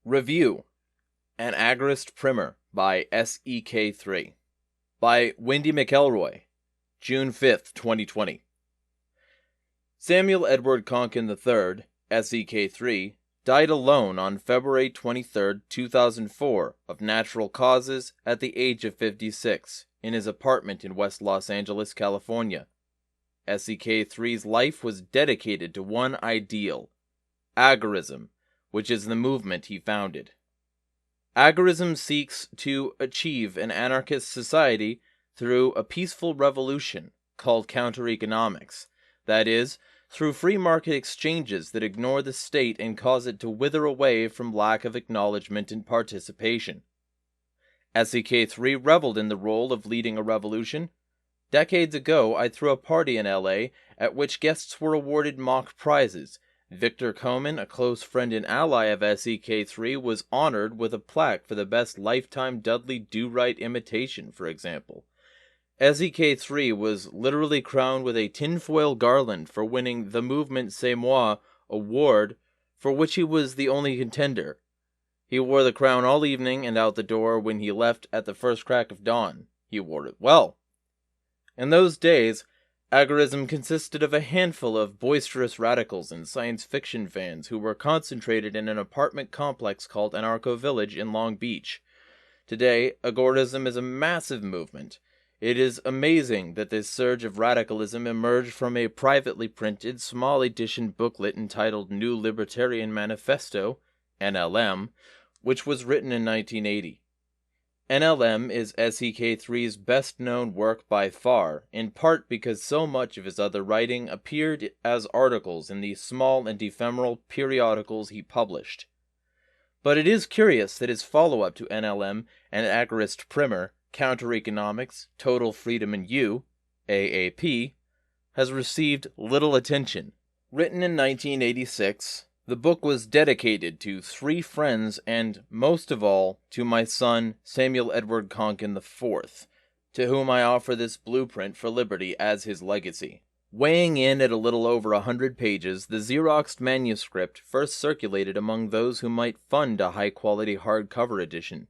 Review: An Agorist Primer by SEK3 by Wendy McElroy, June 5th, 2020. Samuel Edward Konkin III, SEK3, died alone on February 23, 2004, of natural causes at the age of 56, in his apartment in West Los Angeles, California. SEK3's life was dedicated to one ideal: Agorism, which is the movement he founded. Agorism seeks to achieve an anarchist society through a peaceful revolution called counter-economics, that is, through free market exchanges that ignore the state and cause it to wither away from lack of acknowledgement and participation. SEK3 reveled in the role of leading a revolution. Decades ago, I threw a party in LA at which guests were awarded mock prizes. Victor Koman, a close friend and ally of SEK3, was honored with a plaque for the best lifetime Dudley Do-Right imitation, for example. SEK3 was literally crowned with a tinfoil garland for winning the Mouvement C'est Moi award, for which he was the only contender. He wore the crown all evening and out the door when he left at the first crack of dawn. He wore it well. In those days, Agorism consisted of a handful of boisterous radicals and science fiction fans who were concentrated in an apartment complex called Anarcho Village in Long Beach. Today, Agorism is a massive movement. It is amazing that this surge of radicalism emerged from a privately printed, small edition booklet entitled New Libertarian Manifesto, NLM, which was written in 1980. NLM is SEK3's best-known work by far, in part because so much of his other writing appeared as articles in the small and ephemeral periodicals he published. But it is curious that his follow-up to NLM and Agorist Primer, Counter-Economics, Total Freedom in You, AAP, has received little attention. Written in 1986, the book was dedicated to 3 friends and, most of all, to my son, Samuel Edward Konkin IV, to whom I offer this blueprint for liberty as his legacy. Weighing in at a little over 100 pages, the Xeroxed manuscript first circulated among those who might fund a high-quality hardcover edition.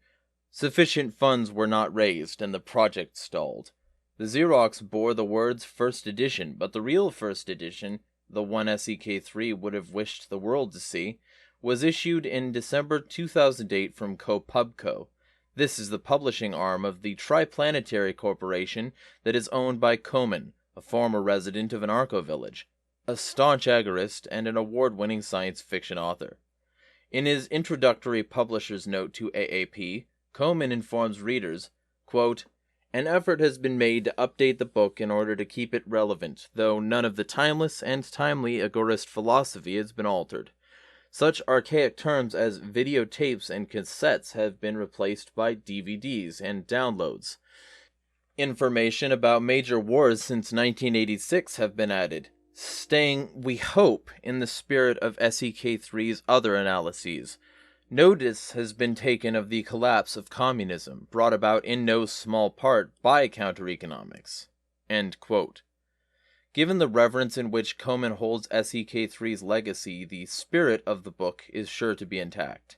Sufficient funds were not raised, and the project stalled. The Xerox bore the words first edition, but the real first edition, the one SEK3 would have wished the world to see, was issued in December 2008 from CoPubCo. This is the publishing arm of the Triplanetary Corporation that is owned by Koman, a former resident of Anarcho Village, a staunch agorist and an award-winning science fiction author. In his introductory publisher's note to AAP, Koman informs readers, quote, "An effort has been made to update the book in order to keep it relevant, though none of the timeless and timely Agorist philosophy has been altered. Such archaic terms as videotapes and cassettes have been replaced by DVDs and downloads. Information about major wars since 1986 have been added, staying, we hope, in the spirit of SEK3's other analyses. Notice has been taken of the collapse of communism, brought about in no small part by counter-economics." End quote. Given the reverence in which Koman holds SEK3's legacy, the spirit of the book is sure to be intact.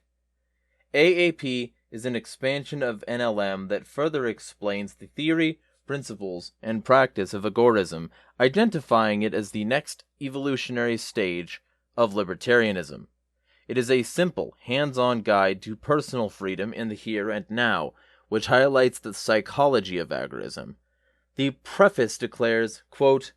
AAP is an expansion of NLM that further explains the theory, principles, and practice of Agorism, identifying it as the next evolutionary stage of libertarianism. It is a simple, hands-on guide to personal freedom in the here and now, which highlights the psychology of agorism. The preface declares, quote,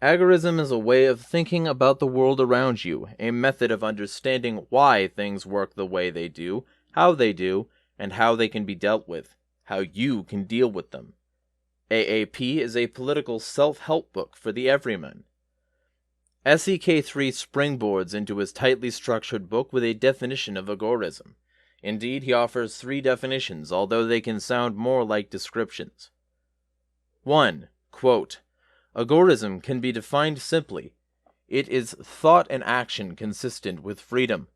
"Agorism is a way of thinking about the world around you, a method of understanding why things work the way they do, and how they can be dealt with, how you can deal with them. AAP is a political self-help book for the everyman." SEK3 springboards into his tightly structured book with a definition of agorism. Indeed, he offers 3 definitions, although they can sound more like descriptions. 1. Quote, "Agorism can be defined simply. It is thought and action consistent with freedom.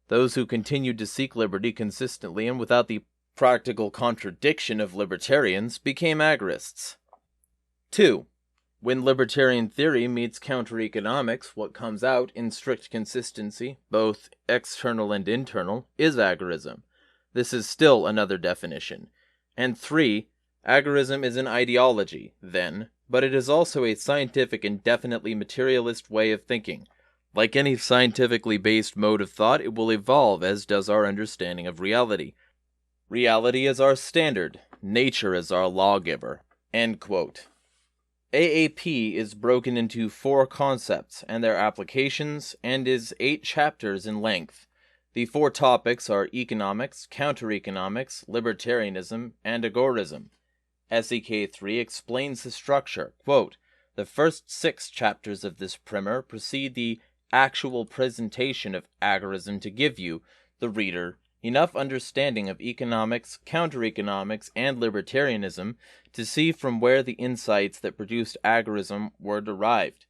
Those who continued to seek liberty consistently and without the practical contradiction of libertarians became agorists." 2. When libertarian theory meets counter-economics, what comes out in strict consistency, both external and internal, is agorism. This is still another definition. And 3, agorism is an ideology, then, but it is also a scientific and definitely materialist way of thinking. Like any scientifically based mode of thought, it will evolve as does our understanding of reality. Reality is our standard, nature is our lawgiver. End quote. AAP is broken into 4 concepts and their applications and is 8 chapters in length. The 4 topics are economics, counter-economics, libertarianism, and agorism. SEK3 explains the structure. Quote, "The first 6 chapters of this primer precede the actual presentation of agorism to give you, the reader, enough understanding of economics, counter-economics, and libertarianism to see from where the insights that produced agorism were derived."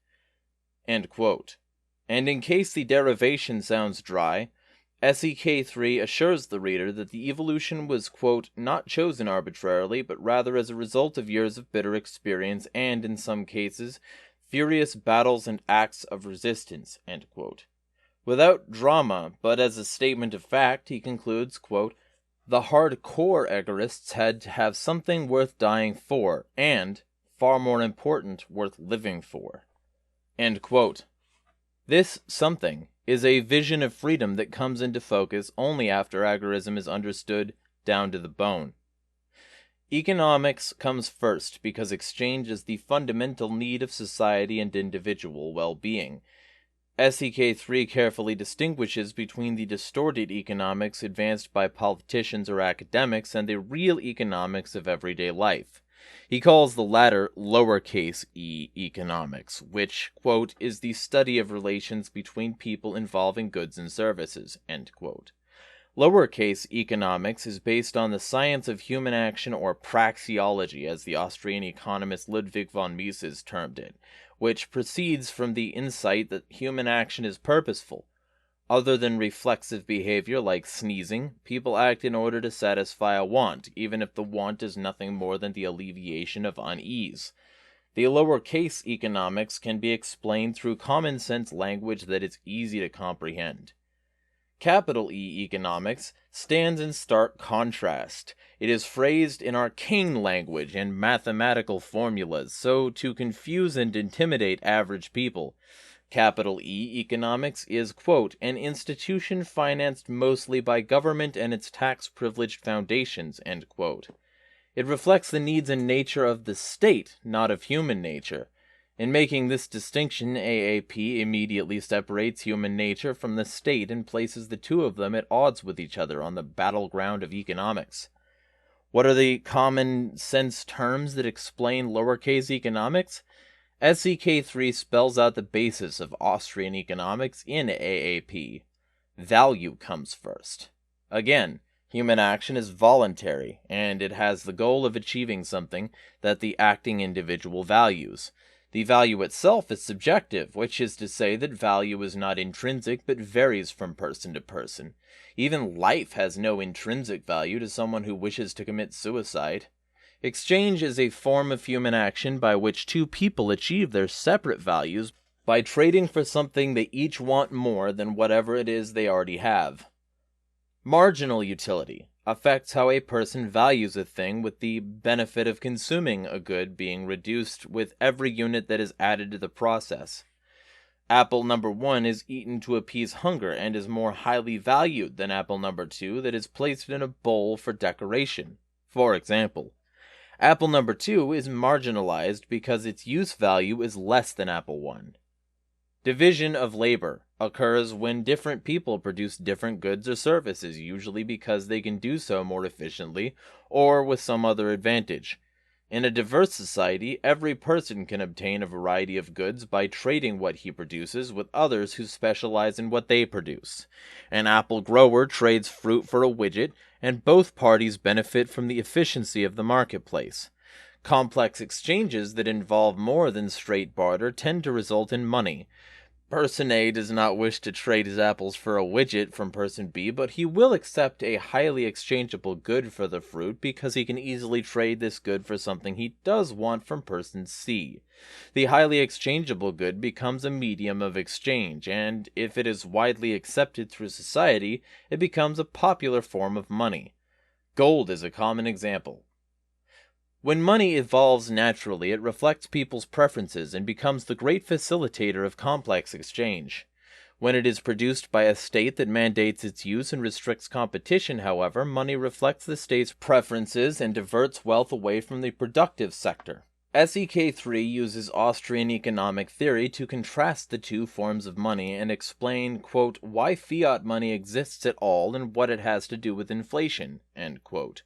End quote. And in case the derivation sounds dry, SEK3 assures the reader that the evolution was, quote, "not chosen arbitrarily, but rather as a result of years of bitter experience and, in some cases, furious battles and acts of resistance," end quote. Without drama, but as a statement of fact, he concludes, quote, "The hardcore Agorists had to have something worth dying for, and, far more important, worth living for." End quote. This something is a vision of freedom that comes into focus only after agorism is understood down to the bone. Economics comes first because exchange is the fundamental need of society and individual well-being. SEK3 carefully distinguishes between the distorted economics advanced by politicians or academics and the real economics of everyday life. He calls the latter lowercase e economics, which, quote, "is the study of relations between people involving goods and services," end quote. Lowercase economics is based on the science of human action, or praxeology, as the Austrian economist Ludwig von Mises termed it, which proceeds from the insight that human action is purposeful. Other than reflexive behavior like sneezing, people act in order to satisfy a want, even if the want is nothing more than the alleviation of unease. The lowercase economics can be explained through common sense language that is easy to comprehend. Capital E economics stands in stark contrast. It is phrased in arcane language and mathematical formulas, so to confuse and intimidate average people. Capital E economics is, quote, "an institution financed mostly by government and its tax-privileged foundations," end quote. It reflects the needs and nature of the state, not of human nature. In making this distinction, AAP immediately separates human nature from the state and places the two of them at odds with each other on the battleground of economics. What are the common sense terms that explain lowercase economics? SEK3 spells out the basis of Austrian economics in AAP. Value comes first. Again, human action is voluntary, and it has the goal of achieving something that the acting individual values. The value itself is subjective, which is to say that value is not intrinsic but varies from person to person. Even life has no intrinsic value to someone who wishes to commit suicide. Exchange is a form of human action by which two people achieve their separate values by trading for something they each want more than whatever it is they already have. Marginal utility affects how a person values a thing, with the benefit of consuming a good being reduced with every unit that is added to the process. Apple number 1 is eaten to appease hunger and is more highly valued than apple number 2 that is placed in a bowl for decoration. For example, apple number 2 is marginalized because its use value is less than apple 1. Division of labor occurs when different people produce different goods or services, usually because they can do so more efficiently or with some other advantage. In a diverse society, every person can obtain a variety of goods by trading what he produces with others who specialize in what they produce. An apple grower trades fruit for a widget, and both parties benefit from the efficiency of the marketplace. Complex exchanges that involve more than straight barter tend to result in money. Person A does not wish to trade his apples for a widget from person B, but he will accept a highly exchangeable good for the fruit because he can easily trade this good for something he does want from person C. The highly exchangeable good becomes a medium of exchange, and if it is widely accepted through society, it becomes a popular form of money. Gold is a common example. When money evolves naturally, it reflects people's preferences and becomes the great facilitator of complex exchange. When it is produced by a state that mandates its use and restricts competition, however, money reflects the state's preferences and diverts wealth away from the productive sector. SEK3 uses Austrian economic theory to contrast the two forms of money and explain, quote, why fiat money exists at all and what it has to do with inflation, end quote.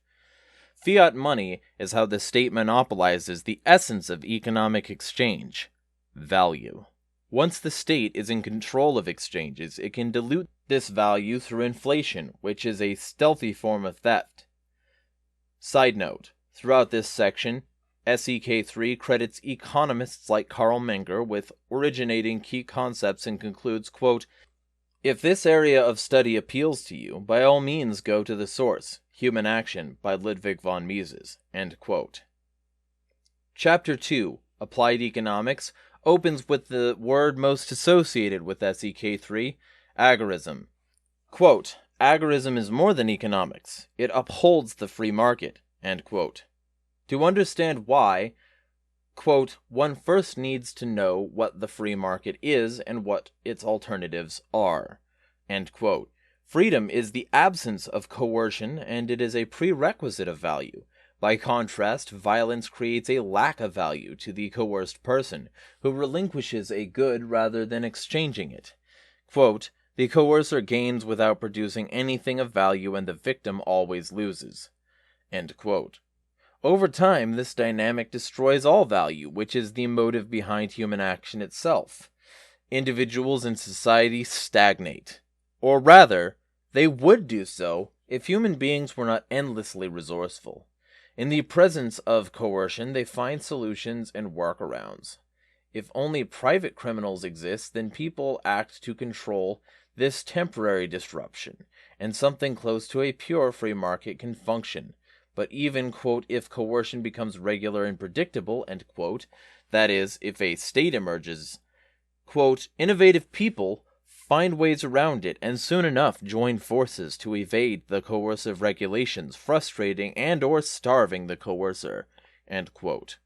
Fiat money is how the state monopolizes the essence of economic exchange, value. Once the state is in control of exchanges, it can dilute this value through inflation, which is a stealthy form of theft. Side note, throughout this section, SEK3 credits economists like Carl Menger with originating key concepts and concludes, quote, if this area of study appeals to you, by all means go to the source, Human Action by Ludwig von Mises, end quote. Chapter 2, Applied Economics, opens with the word most associated with SEK3, agorism. Quote, agorism is more than economics. It upholds the free market, end quote. To understand why, quote, one first needs to know what the free market is and what its alternatives are, end quote. Freedom is the absence of coercion, and it is a prerequisite of value. By contrast, violence creates a lack of value to the coerced person, who relinquishes a good rather than exchanging it. Quote, the coercer gains without producing anything of value, and the victim always loses, end quote. Over time, this dynamic destroys all value, which is the motive behind human action itself. Individuals in society stagnate. Or rather, they would do so if human beings were not endlessly resourceful. In the presence of coercion, they find solutions and workarounds. If only private criminals exist, then people act to control this temporary disruption, and something close to a pure free market can function. But even, quote, if coercion becomes regular and predictable, end quote, that is, if a state emerges, quote, innovative people find ways around it and soon enough join forces to evade the coercive regulations, frustrating and or starving the coercer, end quote.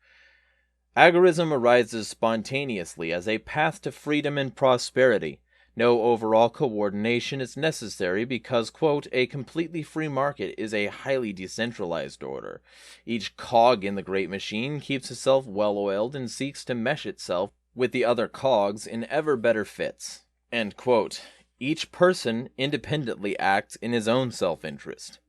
Agorism arises spontaneously as a path to freedom and prosperity. No overall coordination is necessary because, quote, a completely free market is a highly decentralized order. Each cog in the great machine keeps itself well-oiled and seeks to mesh itself with the other cogs in ever better fits, end quote. Each person independently acts in his own self-interest.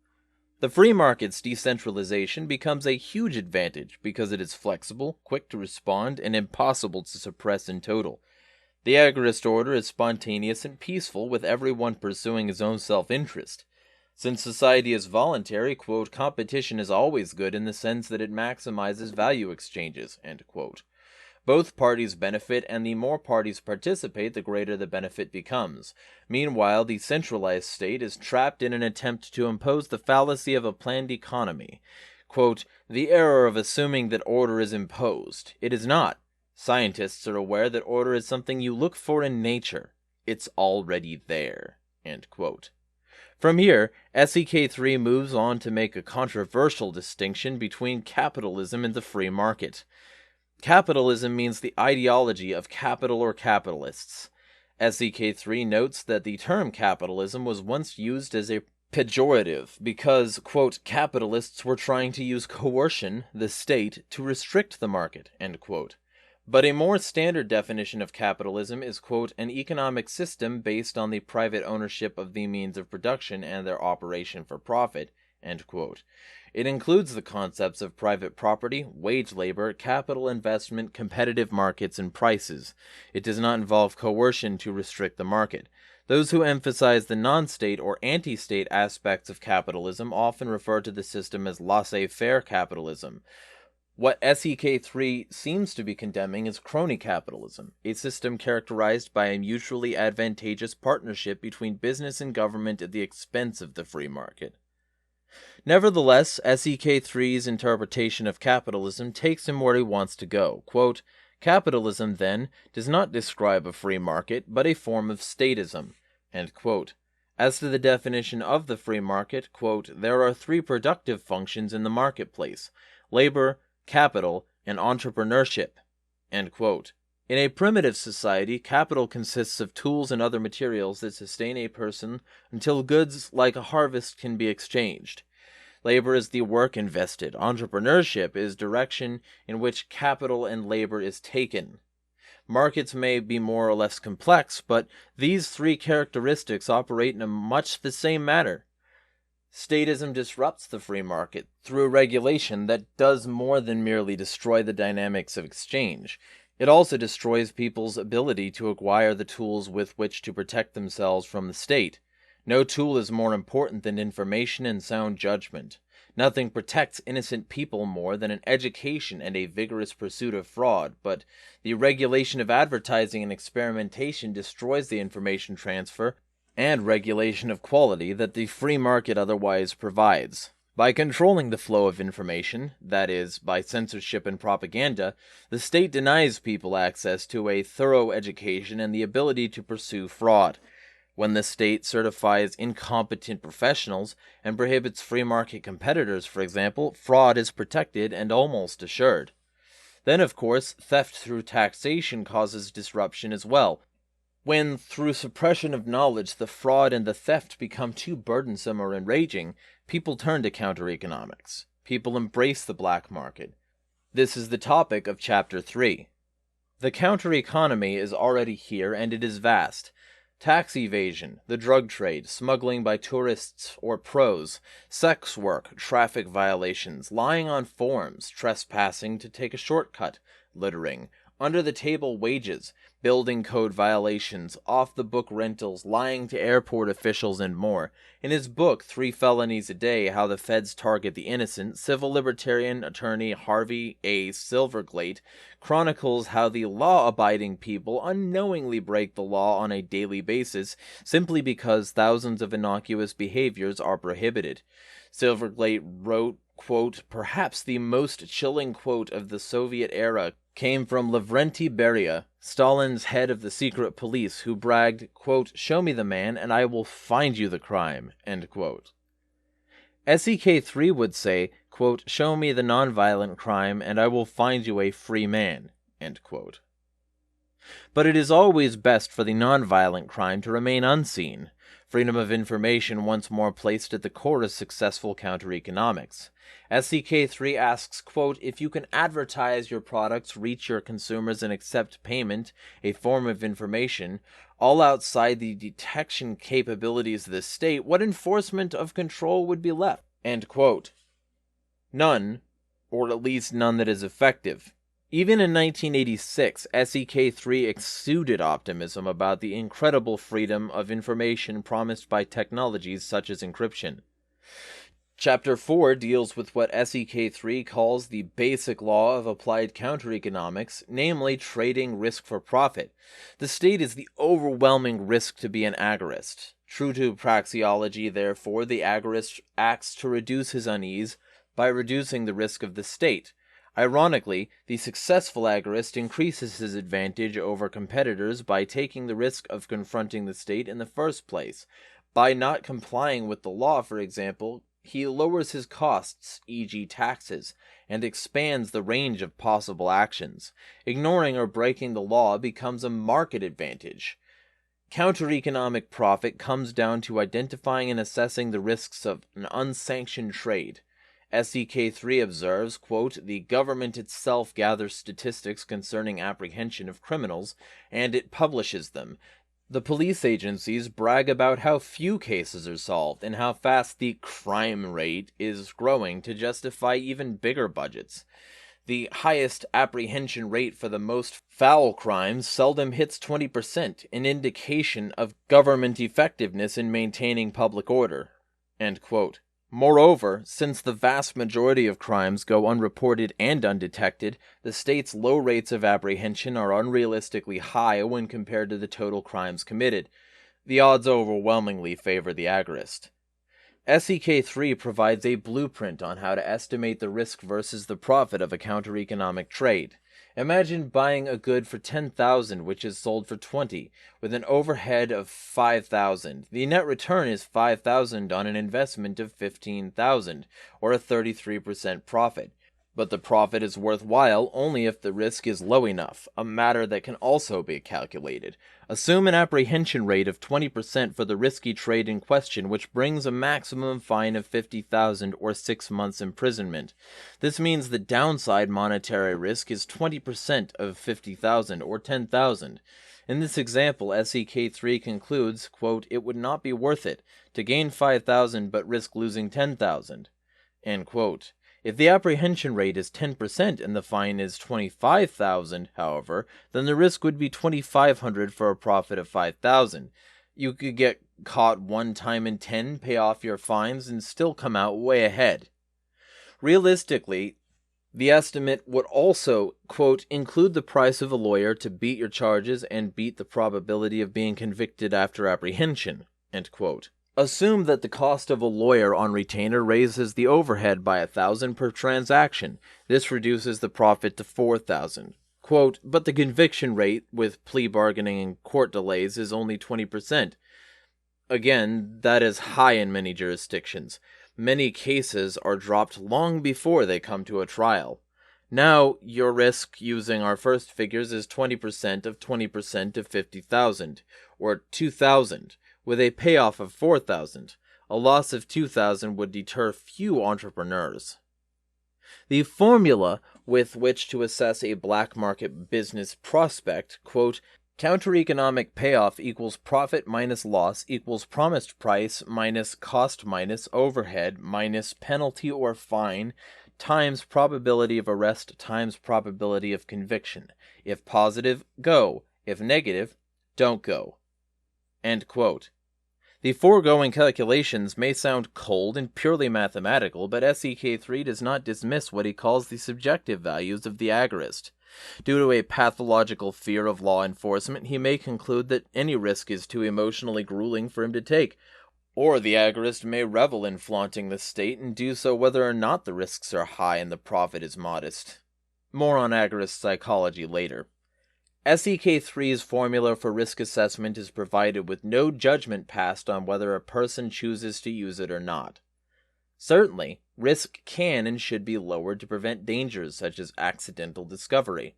The free market's decentralization becomes a huge advantage because it is flexible, quick to respond, and impossible to suppress in total. The Agorist order is spontaneous and peaceful, with everyone pursuing his own self-interest. Since society is voluntary, quote, competition is always good in the sense that it maximizes value exchanges, end quote. Both parties benefit, and the more parties participate, the greater the benefit becomes. Meanwhile, the centralized state is trapped in an attempt to impose the fallacy of a planned economy. Quote, the error of assuming that order is imposed. It is not. Scientists are aware that order is something you look for in nature. It's already there, end quote. From here, SEK3 moves on to make a controversial distinction between capitalism and the free market. Capitalism means the ideology of capital or capitalists. SEK3 notes that the term capitalism was once used as a pejorative because, quote, capitalists were trying to use coercion, the state, to restrict the market, end quote. But a more standard definition of capitalism is, quote, an economic system based on the private ownership of the means of production and their operation for profit, end quote. It includes the concepts of private property, wage labor, capital investment, competitive markets, and prices. It does not involve coercion to restrict the market. Those who emphasize the non-state or anti-state aspects of capitalism often refer to the system as laissez-faire capitalism. What SEK3 seems to be condemning is crony capitalism, a system characterized by a mutually advantageous partnership between business and government at the expense of the free market. Nevertheless, SEK3's interpretation of capitalism takes him where he wants to go. Quote, "Capitalism, then, does not describe a free market, but a form of statism." End quote. As to the definition of the free market, quote, "There are three productive functions in the marketplace: labor, capital, and entrepreneurship." End quote. In a primitive society, capital consists of tools and other materials that sustain a person until goods like a harvest can be exchanged. Labor is the work invested. Entrepreneurship is direction in which capital and labor is taken. Markets may be more or less complex, but these three characteristics operate in much the same manner. Statism disrupts the free market through regulation that does more than merely destroy the dynamics of exchange. It also destroys people's ability to acquire the tools with which to protect themselves from the state. No tool is more important than information and sound judgment. Nothing protects innocent people more than an education and a vigorous pursuit of fraud, but the regulation of advertising and experimentation destroys the information transfer and regulation of quality that the free market otherwise provides. By controlling the flow of information, that is, by censorship and propaganda, the state denies people access to a thorough education and the ability to pursue fraud. When the state certifies incompetent professionals and prohibits free market competitors, for example, fraud is protected and almost assured. Then, of course, theft through taxation causes disruption as well. When, through suppression of knowledge, the fraud and the theft become too burdensome or enraging, people turn to counter-economics. People embrace the black market. This is the topic of Chapter 3. The counter-economy is already here, and it is vast. Tax evasion, the drug trade, smuggling by tourists or pros, sex work, traffic violations, lying on forms, trespassing to take a shortcut, littering, under-the-table wages, building code violations, off-the-book rentals, lying to airport officials, and more. In his book, 3 Felonies a Day, How the Feds Target the Innocent, civil libertarian attorney Harvey A. Silverglate chronicles how the law-abiding people unknowingly break the law on a daily basis simply because thousands of innocuous behaviors are prohibited. Silverglate wrote, quote, "Perhaps the most chilling quote of the Soviet era came from Lavrenti Beria, Stalin's head of the secret police, who bragged, quote, 'Show me the man, and I will find you the crime,' end quote. SEK3 would say, quote, 'Show me the nonviolent crime, and I will find you a free man,' end quote. But it is always best for the nonviolent crime to remain unseen. Freedom of information once more placed at the core of successful counter-economics. SEK3 asks, quote, 'If you can advertise your products, reach your consumers, and accept payment, a form of information, all outside the detection capabilities of the state, what enforcement of control would be left?' End quote. None, or at least none that is effective. Even in 1986, SEK3 exuded optimism about the incredible freedom of information promised by technologies such as encryption. Chapter 4 deals with what SEK3 calls the basic law of applied counter-economics, namely trading risk for profit. The state is the overwhelming risk to be an agorist. True to praxeology, therefore, the agorist acts to reduce his unease by reducing the risk of the state. Ironically, the successful agorist increases his advantage over competitors by taking the risk of confronting the state in the first place. By not complying with the law, for example, he lowers his costs, e.g. taxes, and expands the range of possible actions. Ignoring or breaking the law becomes a market advantage. Counter-economic profit comes down to identifying and assessing the risks of an unsanctioned trade. SEK3 observes, quote, "The government itself gathers statistics concerning apprehension of criminals, and it publishes them. The police agencies brag about how few cases are solved, and how fast the crime rate is growing to justify even bigger budgets. The highest apprehension rate for the most foul crimes seldom hits 20%, an indication of government effectiveness in maintaining public order." End quote. Moreover, since the vast majority of crimes go unreported and undetected, the state's low rates of apprehension are unrealistically high when compared to the total crimes committed. The odds overwhelmingly favor the agorist. SEK3 provides a blueprint on how to estimate the risk versus the profit of a counter-economic trade. Imagine buying a good for 10,000 which is sold for 20, with an overhead of 5,000. The net return is 5,000 on an investment of 15,000, or a 33% profit. But the profit is worthwhile only if the risk is low enough, a matter that can also be calculated. Assume an apprehension rate of 20% for the risky trade in question, which brings a maximum fine of 50,000 or 6 months imprisonment. This means the downside monetary risk is 20% of 50,000 or 10,000. In this example, SEK3 concludes, quote, "It would not be worth it to gain 5,000 but risk losing 10,000. End quote. If the apprehension rate is 10% and the fine is 25,000, however, then the risk would be 2,500 for a profit of 5,000. You could get caught one time in 10, pay off your fines, and still come out way ahead. Realistically, the estimate would also, quote, include the price of a lawyer to beat your charges and beat the probability of being convicted after apprehension, end quote. Assume that the cost of a lawyer on retainer raises the overhead by 1,000 per transaction. This reduces the profit to 4,000. Quote, but the conviction rate with plea bargaining and court delays is only 20%. Again, that is high in many jurisdictions. Many cases are dropped long before they come to a trial. Now, your risk using our first figures is 20% of 20% of 50,000, or 2,000. With a payoff of 4,000, a loss of 2,000 would deter few entrepreneurs. The formula with which to assess a black market business prospect, quote, counter-economic payoff equals profit minus loss equals promised price minus cost minus overhead minus penalty or fine times probability of arrest times probability of conviction. If positive, go. If negative, don't go. End quote. The foregoing calculations may sound cold and purely mathematical, but SEK3 does not dismiss what he calls the subjective values of the agorist. Due to a pathological fear of law enforcement, he may conclude that any risk is too emotionally grueling for him to take, or the agorist may revel in flaunting the state and do so whether or not the risks are high and the profit is modest. More on agorist psychology later. SEK3's formula for risk assessment is provided with no judgment passed on whether a person chooses to use it or not. Certainly, risk can and should be lowered to prevent dangers such as accidental discovery.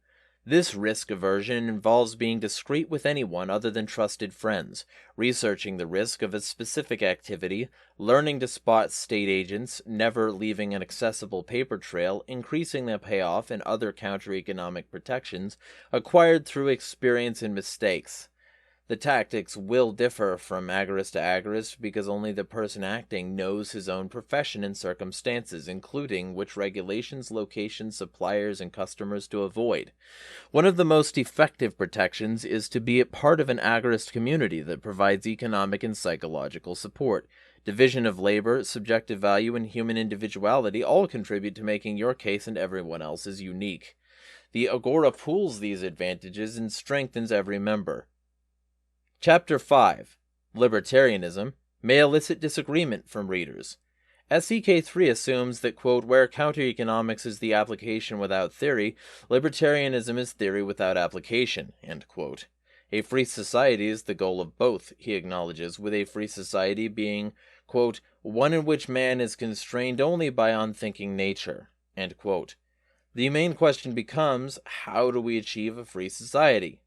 This risk aversion involves being discreet with anyone other than trusted friends, researching the risk of a specific activity, learning to spot state agents, never leaving an accessible paper trail, increasing the payoff, and other counter-economic protections acquired through experience and mistakes. The tactics will differ from agorist to agorist because only the person acting knows his own profession and circumstances, including which regulations, locations, suppliers, and customers to avoid. One of the most effective protections is to be a part of an agorist community that provides economic and psychological support. Division of labor, subjective value, and human individuality all contribute to making your case and everyone else's unique. The Agora pools these advantages and strengthens every member. Chapter 5. Libertarianism may elicit disagreement from readers. SEK3 assumes that, quote, where counter-economics is the application without theory, libertarianism is theory without application, end quote. A free society is the goal of both, he acknowledges, with a free society being, quote, one in which man is constrained only by unthinking nature, end quote. The main question becomes, how do we achieve a free society?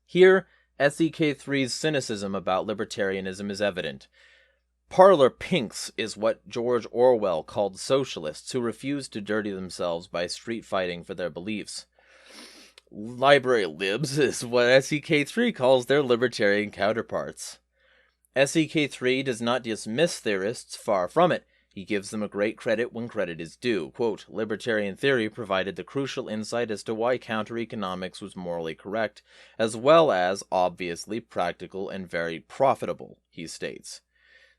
Here, SEK3's cynicism about libertarianism is evident. Parlor pinks is what George Orwell called socialists who refuse to dirty themselves by street fighting for their beliefs. Library libs is what SEK3 calls their libertarian counterparts. SEK3 does not dismiss theorists, far from it. He gives them a great credit when credit is due. Quote, libertarian theory provided the crucial insight as to why counter-economics was morally correct, as well as obviously practical and very profitable, he states.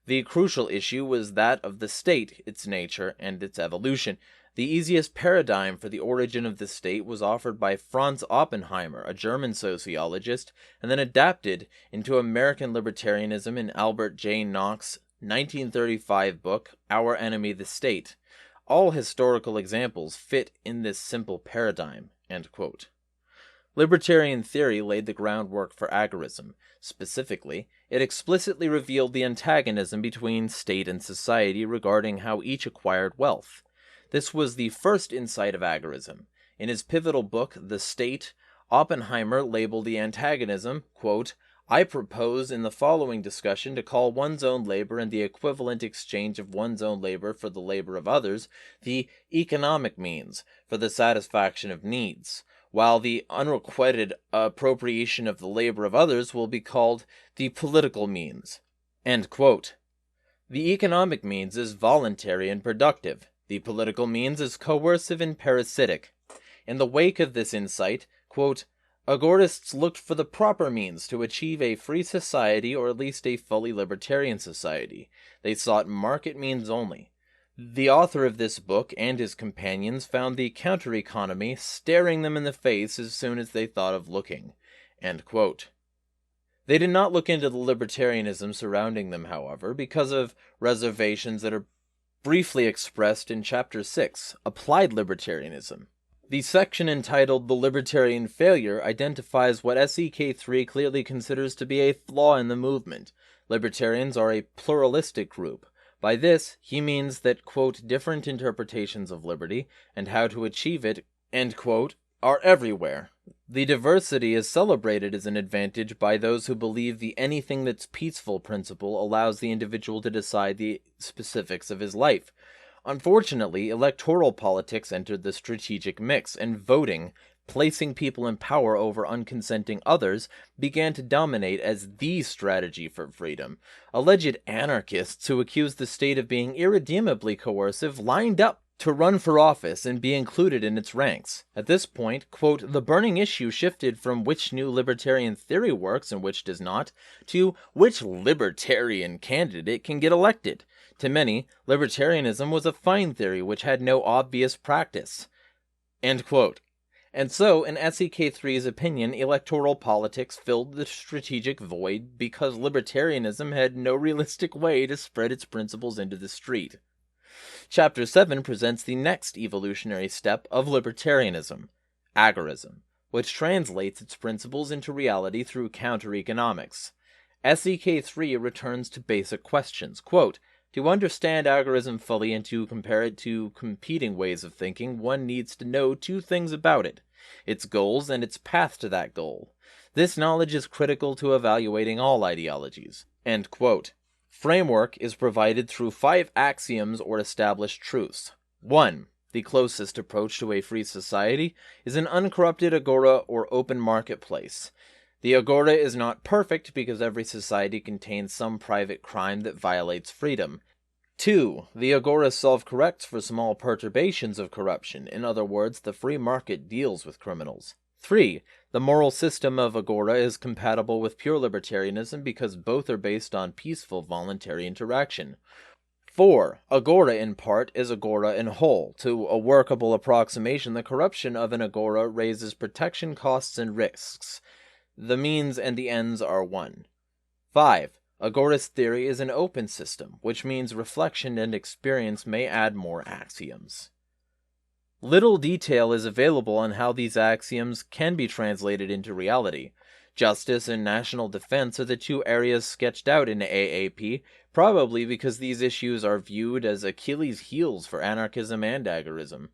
The crucial issue was that of the state, its nature, and its evolution. The easiest paradigm for the origin of the state was offered by Franz Oppenheimer, a German sociologist, and then adapted into American libertarianism in Albert J. Nock's 1935 book, Our Enemy the State. All historical examples fit in this simple paradigm. End quote. Libertarian theory laid the groundwork for agorism. Specifically, it explicitly revealed the antagonism between state and society regarding how each acquired wealth. This was the first insight of agorism. In his pivotal book, The State, Oppenheimer labeled the antagonism, quote, I propose in the following discussion to call one's own labor and the equivalent exchange of one's own labor for the labor of others the economic means for the satisfaction of needs, while the unrequited appropriation of the labor of others will be called the political means. End quote. The economic means is voluntary and productive. The political means is coercive and parasitic. In the wake of this insight, quote, Agorists looked for the proper means to achieve a free society or at least a fully libertarian society. They sought market means only. The author of this book and his companions found the counter-economy staring them in the face as soon as they thought of looking. End quote. They did not look into the libertarianism surrounding them, however, because of reservations that are briefly expressed in Chapter 6, Applied Libertarianism. The section entitled The Libertarian Failure identifies what SEK3 clearly considers to be a flaw in the movement. Libertarians are a pluralistic group. By this, he means that, quote, different interpretations of liberty, and how to achieve it, end quote, are everywhere. The diversity is celebrated as an advantage by those who believe the anything that's peaceful principle allows the individual to decide the specifics of his life. Unfortunately, electoral politics entered the strategic mix, and voting, placing people in power over unconsenting others, began to dominate as the strategy for freedom. Alleged anarchists who accused the state of being irredeemably coercive lined up to run for office and be included in its ranks. At this point, quote, the burning issue shifted from which new libertarian theory works and which does not, to which libertarian candidate can get elected. To many, libertarianism was a fine theory which had no obvious practice. End quote. And so, in SEK3's opinion, electoral politics filled the strategic void because libertarianism had no realistic way to spread its principles into the street. Chapter 7 presents the next evolutionary step of libertarianism, agorism, which translates its principles into reality through counter-economics. SEK3 returns to basic questions. Quote, to understand agorism fully and to compare it to competing ways of thinking, one needs to know two things about it, its goals and its path to that goal. This knowledge is critical to evaluating all ideologies. End quote. Framework is provided through 5 axioms or established truths. 1. The closest approach to a free society is an uncorrupted agora or open marketplace. The agora is not perfect because every society contains some private crime that violates freedom. 2. The agora self-corrects for small perturbations of corruption. In other words, the free market deals with criminals. 3. The moral system of agora is compatible with pure libertarianism because both are based on peaceful voluntary interaction. 4. Agora in part is agora in whole. To a workable approximation, the corruption of an agora raises protection costs and risks. The means and the ends are one. 5. Agorist theory is an open system, which means reflection and experience may add more axioms. Little detail is available on how these axioms can be translated into reality. Justice and national defense are the 2 areas sketched out in AAP, probably because these issues are viewed as Achilles' heels for anarchism and agorism.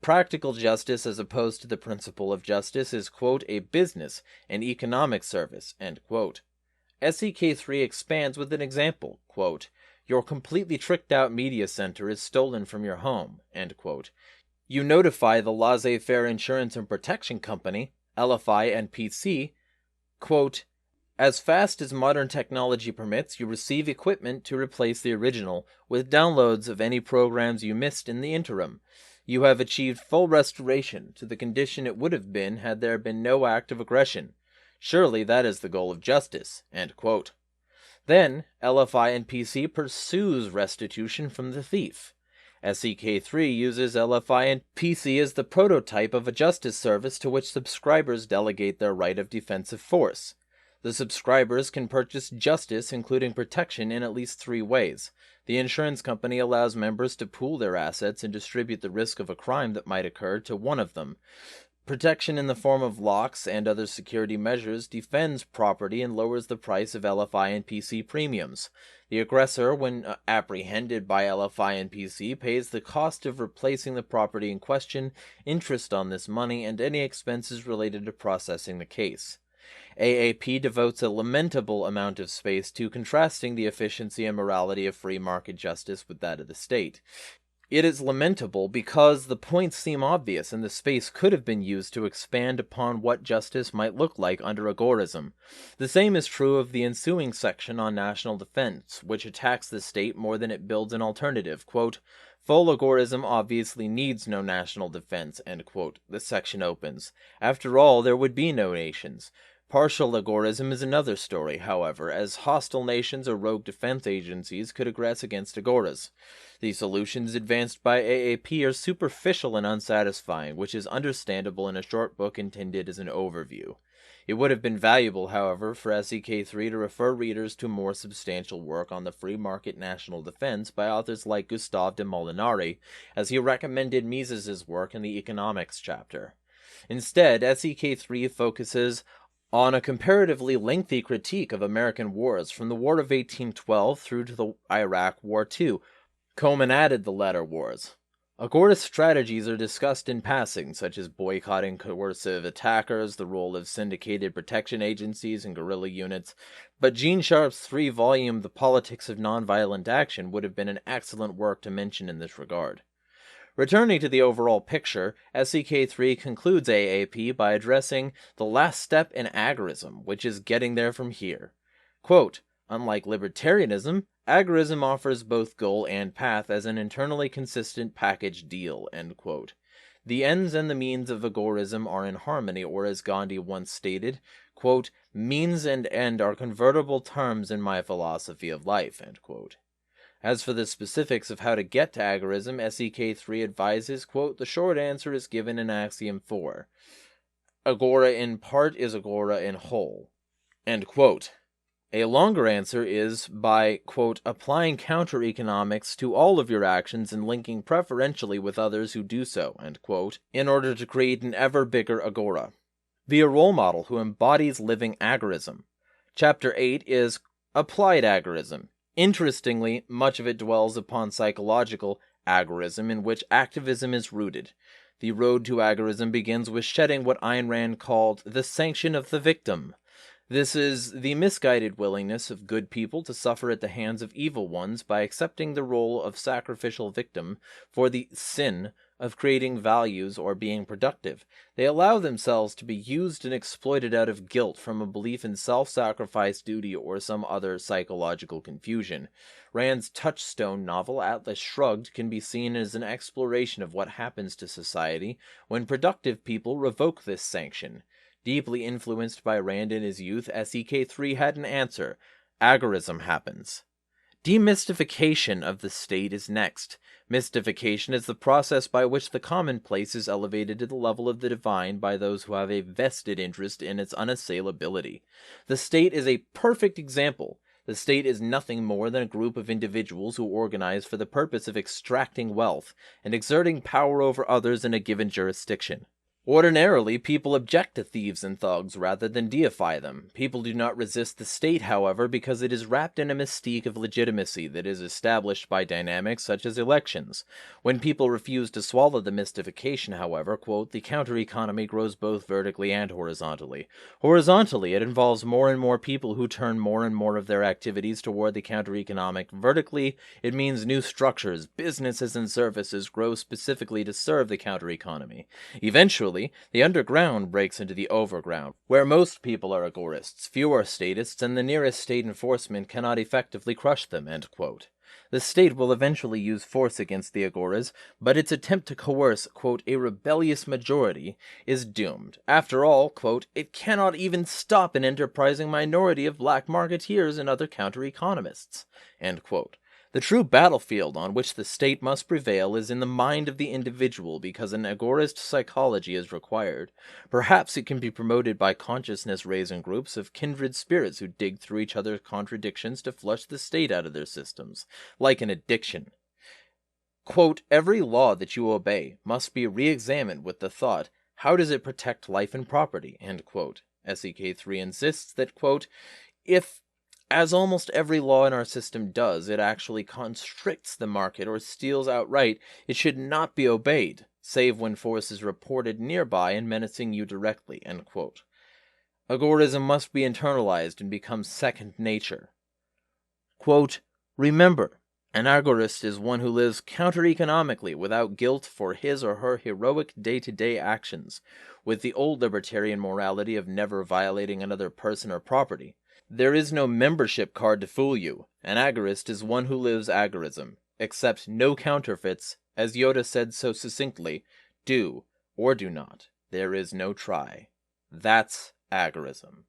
Practical justice as opposed to the principle of justice is, quote, a business, an economic service, end quote. SEK3 expands with an example, quote, your completely tricked out media center is stolen from your home, end quote. You notify the laissez-faire insurance and protection company, LFI and PC, quote, as fast as modern technology permits, you receive equipment to replace the original, with downloads of any programs you missed in the interim. You have achieved full restoration to the condition it would have been had there been no act of aggression. Surely that is the goal of justice. End quote. Then, LFI and PC pursues restitution from the thief. SEK3 uses LFI and PC as the prototype of a justice service to which subscribers delegate their right of defensive force. The subscribers can purchase justice, including protection, in at least 3 ways. The insurance company allows members to pool their assets and distribute the risk of a crime that might occur to one of them. Protection in the form of locks and other security measures defends property and lowers the price of LFI and PC premiums. The aggressor, when apprehended by LFI and PC, pays the cost of replacing the property in question, interest on this money, and any expenses related to processing the case. AAP devotes a lamentable amount of space to contrasting the efficiency and morality of free market justice with that of the state. It is lamentable because the points seem obvious and the space could have been used to expand upon what justice might look like under Agorism. The same is true of the ensuing section on national defense, which attacks the state more than it builds an alternative. Quote, "Full Agorism obviously needs no national defense," end quote. The section opens. After all, there would be no nations. Partial Agorism is another story, however, as hostile nations or rogue defense agencies could aggress against Agoras. The solutions advanced by AAP are superficial and unsatisfying, which is understandable in a short book intended as an overview. It would have been valuable, however, for SEK3 to refer readers to more substantial work on the free market national defense by authors like Gustave de Molinari, as he recommended Mises's work in the economics chapter. Instead, SEK3 focuses on a comparatively lengthy critique of American wars from the War of 1812 through to the Iraq War II. Coleman added the latter wars. Agorist strategies are discussed in passing, such as boycotting coercive attackers, the role of syndicated protection agencies and guerrilla units, but Gene Sharp's 3-volume The Politics of Nonviolent Action would have been an excellent work to mention in this regard. Returning to the overall picture, SEK3 concludes AAP by addressing the last step in agorism, which is getting there from here. Quote, "Unlike libertarianism, agorism offers both goal and path as an internally consistent package deal," end quote. The ends and the means of agorism are in harmony, or as Gandhi once stated, quote, "Means and end are convertible terms in my philosophy of life," end quote. As for the specifics of how to get to agorism, SEK3 advises, quote, "The short answer is given in Axiom 4. Agora in part is agora in whole," end quote. A longer answer is by, quote, "applying counter-economics to all of your actions and linking preferentially with others who do so," end quote, in order to create an ever bigger agora. Be a role model who embodies living agorism. Chapter 8 is Applied Agorism. Interestingly, much of it dwells upon psychological agorism in which activism is rooted. The road to agorism begins with shedding what Ayn Rand called the sanction of the victim. This is the misguided willingness of good people to suffer at the hands of evil ones by accepting the role of sacrificial victim for the sin of creating values or being productive. They allow themselves to be used and exploited out of guilt from a belief in self-sacrifice, duty, or some other psychological confusion. Rand's touchstone novel, Atlas Shrugged, can be seen as an exploration of what happens to society when productive people revoke this sanction. Deeply influenced by Rand in his youth, SEK3 had an answer. Agorism happens. Demystification of the state is next. Mystification is the process by which the commonplace is elevated to the level of the divine by those who have a vested interest in its unassailability. The state is a perfect example. The state is nothing more than a group of individuals who organize for the purpose of extracting wealth and exerting power over others in a given jurisdiction. Ordinarily, people object to thieves and thugs rather than deify them. People do not resist the state, however, because it is wrapped in a mystique of legitimacy that is established by dynamics such as elections. When people refuse to swallow the mystification, however, quote, "the counter-economy grows both vertically and horizontally. Horizontally, it involves more and more people who turn more and more of their activities toward the counter-economic. Vertically, it means new structures, businesses, and services grow specifically to serve the counter-economy. Eventually, the underground breaks into the overground, where most people are agorists, few are statists, and the nearest state enforcement cannot effectively crush them," end quote. The state will eventually use force against the Agoras, but its attempt to coerce, quote, a rebellious majority is doomed. After all, quote, it cannot even stop an enterprising minority of black marketeers and other counter-economists, end quote. The true battlefield on which the state must prevail is in the mind of the individual, because an agorist psychology is required. Perhaps it can be promoted by consciousness-raising groups of kindred spirits who dig through each other's contradictions to flush the state out of their systems, like an addiction. Quote, every law that you obey must be re-examined with the thought, how does it protect life and property, end quote. SEK3 insists that, quote, if, as almost every law in our system does, it actually constricts the market or steals outright, it should not be obeyed, save when force is reported nearby and menacing you directly, end quote. Agorism must be internalized and become second nature. Quote, remember, an agorist is one who lives counter-economically without guilt for his or her heroic day-to-day actions, with the old libertarian morality of never violating another person or property. There is no membership card to fool you. An agorist is one who lives agorism. Accept no counterfeits, as Yoda said so succinctly, do or do not. There is no try. That's agorism.